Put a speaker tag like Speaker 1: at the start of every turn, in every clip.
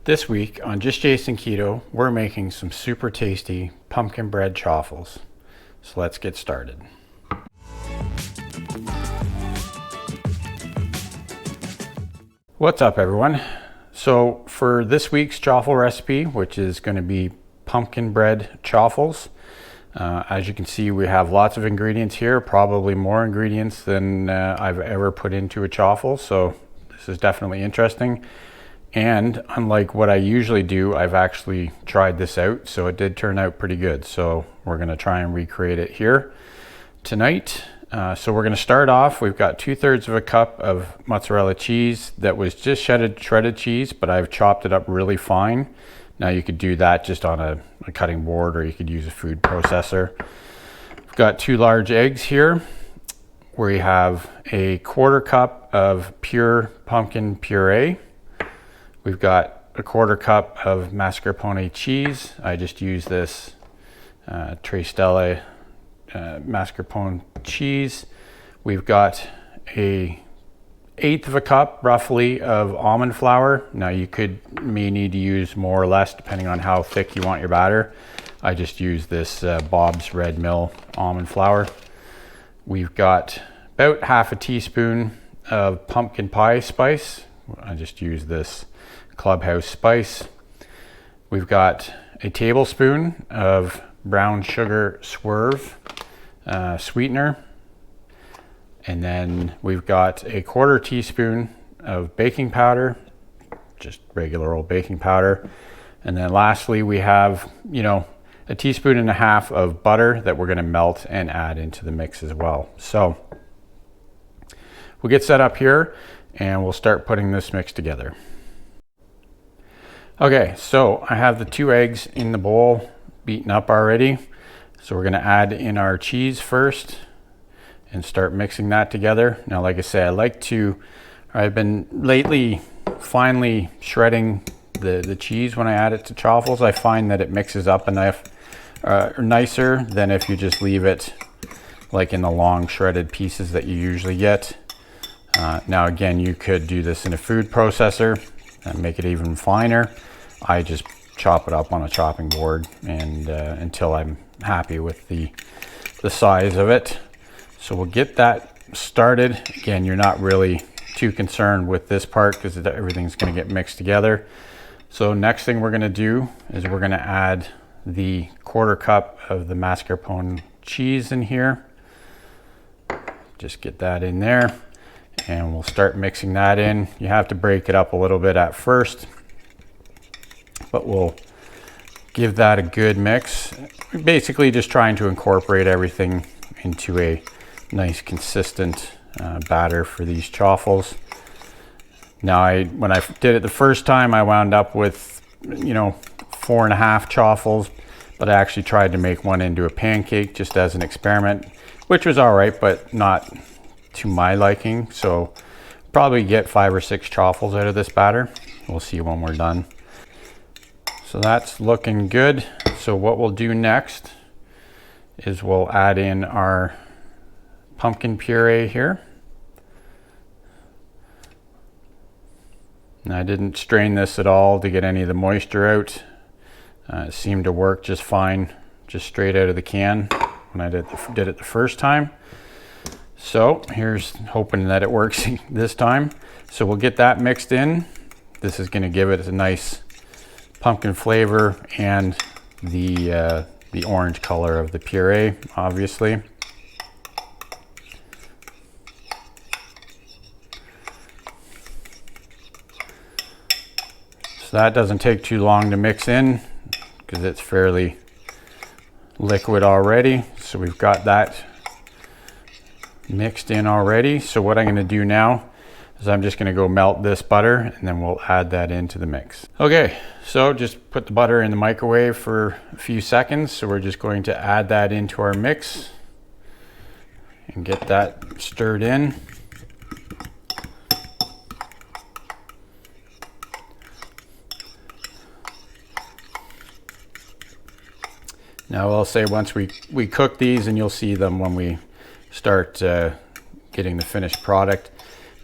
Speaker 1: This week on Just Jason Keto, we're making some super tasty pumpkin bread chaffles. So let's get started. What's up everyone? So for this week's chaffle recipe, which is going to be pumpkin bread chaffles, as you can see, we have lots of ingredients here, probably more ingredients than I've ever put into a chaffle. So this is definitely interesting. And unlike what I usually do, I've actually tried this out, so it did turn out pretty good. So we're going to try and recreate it here tonight. So we're going to start off. We've got 2/3 of a cup of mozzarella cheese that was just shredded cheese, but I've chopped it up really fine. Now you could do that just on a cutting board, or you could use a food processor. We've got 2 large eggs here. We have a 1/4 cup of pure pumpkin puree. We've got a 1/4 cup of mascarpone cheese. I just use this Stella mascarpone cheese. We've got a 1/8 of a cup roughly of almond flour. Now you may need to use more or less depending on how thick you want your batter. I just use this Bob's Red Mill almond flour. We've got about 1/2 teaspoon of pumpkin pie spice. I just use this Clubhouse spice. We've got a tablespoon of brown sugar Swerve sweetener, and then we've got a 1/4 teaspoon of baking powder, just regular old baking powder, and then lastly we have 1.5 teaspoons of butter that we're going to melt and add into the mix as well. So we'll get set up here and we'll start putting this mix together. Okay, so I have the 2 eggs in the bowl beaten up already. So we're going to add in our cheese first and start mixing that together. Now, like I say, I've been lately finely shredding the cheese when I add it to chaffles. I find that it mixes up enough nicer than if you just leave it like in the long shredded pieces that you usually get. Now again, you could do this in a food processor and make it even finer. I just chop it up on a chopping board and until I'm happy with the size of it. So we'll get that started. Again, you're not really too concerned with this part because everything's going to get mixed together. So next thing we're going to do is we're going to add the 1/4 cup of the mascarpone cheese in here. Just get that in there. And we'll start mixing that in. You have to break it up a little bit at first, but we'll give that a good mix. Basically just trying to incorporate everything into a nice consistent batter for these chaffles. Now when I did it the first time, I wound up with 4.5 chaffles, but I actually tried to make one into a pancake just as an experiment, which was all right, but not to my liking. So probably get 5 or 6 chaffles out of this batter. We'll see when we're done. So that's looking good. So what we'll do next is we'll add in our pumpkin puree here. And I didn't strain this at all to get any of the moisture out. It seemed to work just fine, just straight out of the can when I did it the first time. So here's hoping that it works this time. So we'll get that mixed in. This is going to give it a nice pumpkin flavor and the orange color of the puree, obviously. So that doesn't take too long to mix in because it's fairly liquid already. So we've got that mixed in already. So what I'm going to do now is I'm just going to go melt this butter and then we'll add that into the mix. Okay, so just put the butter in the microwave for a few seconds. So we're just going to add that into our mix and get that stirred in. Now I'll say once we cook these, and you'll see them when we start getting the finished product.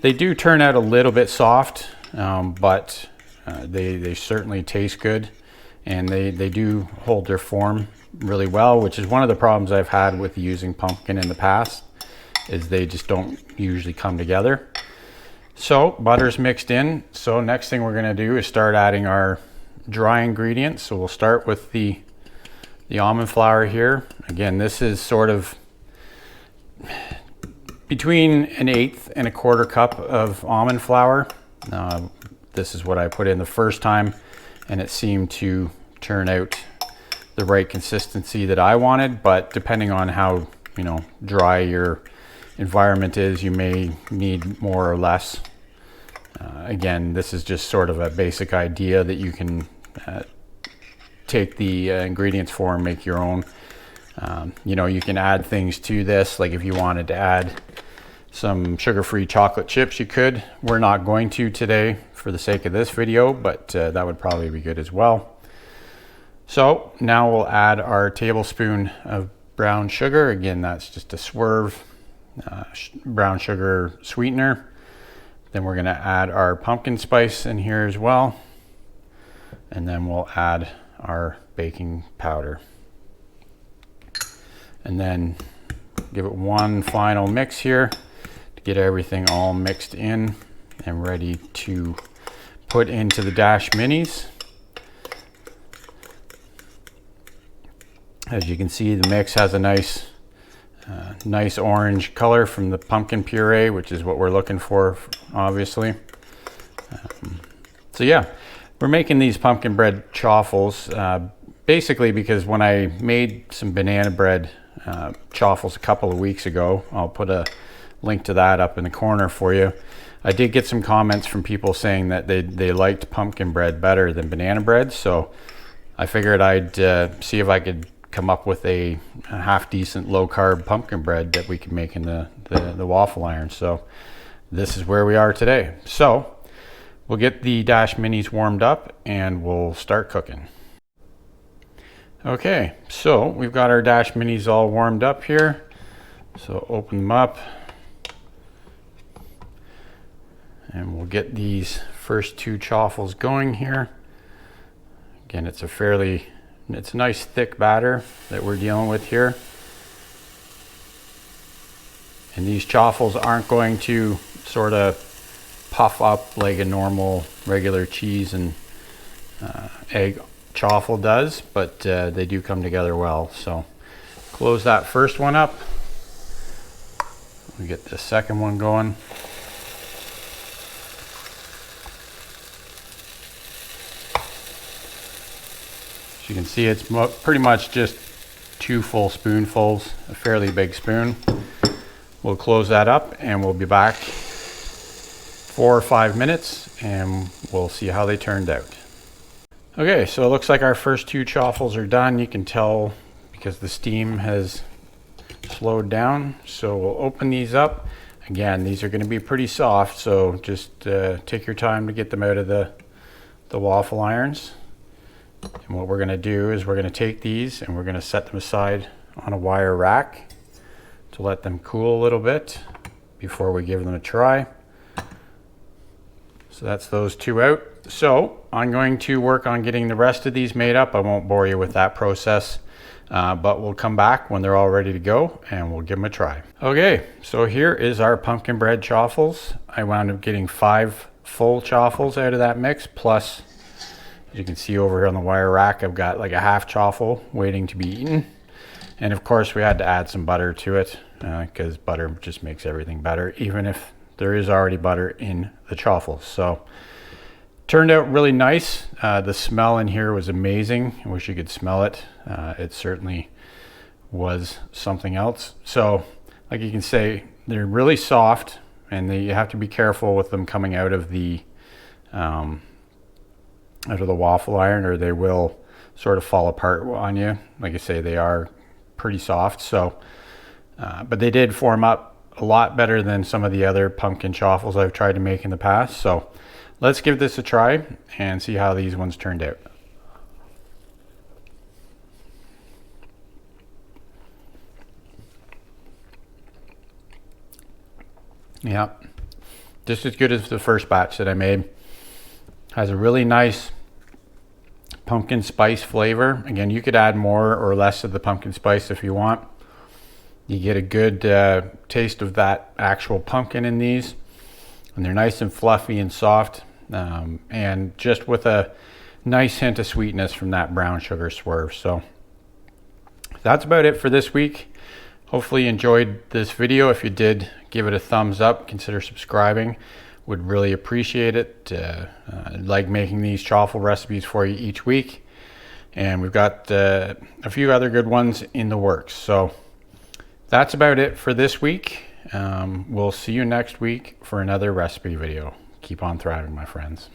Speaker 1: They do turn out a little bit soft, but They certainly taste good, and they do hold their form really well, which is one of the problems I've had with using pumpkin in the past, is they just don't usually come together. So butter's mixed in. So next thing we're going to do is start adding our dry ingredients. So we'll start with the almond flour here. Again, this is sort of between 1/8 and 1/4 cup of almond flour. This is what I put in the first time, and it seemed to turn out the right consistency that I wanted, but depending on how, you know, dry your environment is, you may need more or less. Again, this is just sort of a basic idea that you can take the ingredients for and make your own. You know, you can add things to this, like if you wanted to add some sugar-free chocolate chips, you could. We're not going to today for the sake of this video, but that would probably be good as well. So now we'll add our tablespoon of brown sugar. Again, that's just a Swerve brown sugar sweetener. Then we're going to add our pumpkin spice in here as well, and then we'll add our baking powder, and then give it one final mix here to get everything all mixed in and ready to put into the Dash Minis. As you can see, the mix has a nice orange color from the pumpkin puree, which is what we're looking for, obviously. So yeah, we're making these pumpkin bread chaffles basically because when I made some banana bread chaffles a couple of weeks ago, I'll put a link to that up in the corner for you. I did get some comments from people saying that they liked pumpkin bread better than banana bread, so I figured I'd see if I could come up with a half decent low carb pumpkin bread that we can make in the waffle iron. So this is where we are today. So we'll get the Dash Minis warmed up and we'll start cooking. Okay, so we've got our Dash Minis all warmed up here. So open them up and we'll get these first two chaffles going here. Again, it's a nice thick batter that we're dealing with here. And these chaffles aren't going to sort of puff up like a normal regular cheese and egg chaffle does, but they do come together well. So close that first one up. We get the second one going. You can see it's pretty much just 2 full spoonfuls, a fairly big spoon. We'll close that up and we'll be back 4 or 5 minutes and we'll see how they turned out. Okay, so it looks like our first 2 chaffles are done. You can tell because the steam has slowed down. So we'll open these up. Again, these are going to be pretty soft, so just take your time to get them out of the waffle irons. And what we're going to do is we're going to take these and we're going to set them aside on a wire rack to let them cool a little bit before we give them a try. So that's those 2 out. So I'm going to work on getting the rest of these made up. I won't bore you with that process, but we'll come back when they're all ready to go and we'll give them a try. Okay, so here is our pumpkin bread chaffles. I wound up getting 5 full chaffles out of that mix, plus, as you can see over here on the wire rack, I've got like a half chaffle waiting to be eaten. And of course we had to add some butter to it because butter just makes everything better, even if there is already butter in the chaffles. So turned out really nice. The smell in here was amazing. I wish you could smell it. It certainly was something else. So like you can say, they're really soft and you have to be careful with them coming out of the waffle iron, or they will sort of fall apart on you. Like I say, they are pretty soft. So, but they did form up a lot better than some of the other pumpkin chaffles I've tried to make in the past. So let's give this a try and see how these ones turned out. Yeah, just as good as the first batch that I made. Has a really nice pumpkin spice flavor. Again, you could add more or less of the pumpkin spice if you want. You get a good taste of that actual pumpkin in these, and they're nice and fluffy and soft, and just with a nice hint of sweetness from that brown sugar Swerve. So that's about it for this week. Hopefully you enjoyed this video. If you did, give it a thumbs up. Consider subscribing. Would really appreciate it. I like making these chaffle recipes for you each week, and we've got a few other good ones in the works. So that's about it for this week. We'll see you next week for another recipe video. Keep on thriving, my friends.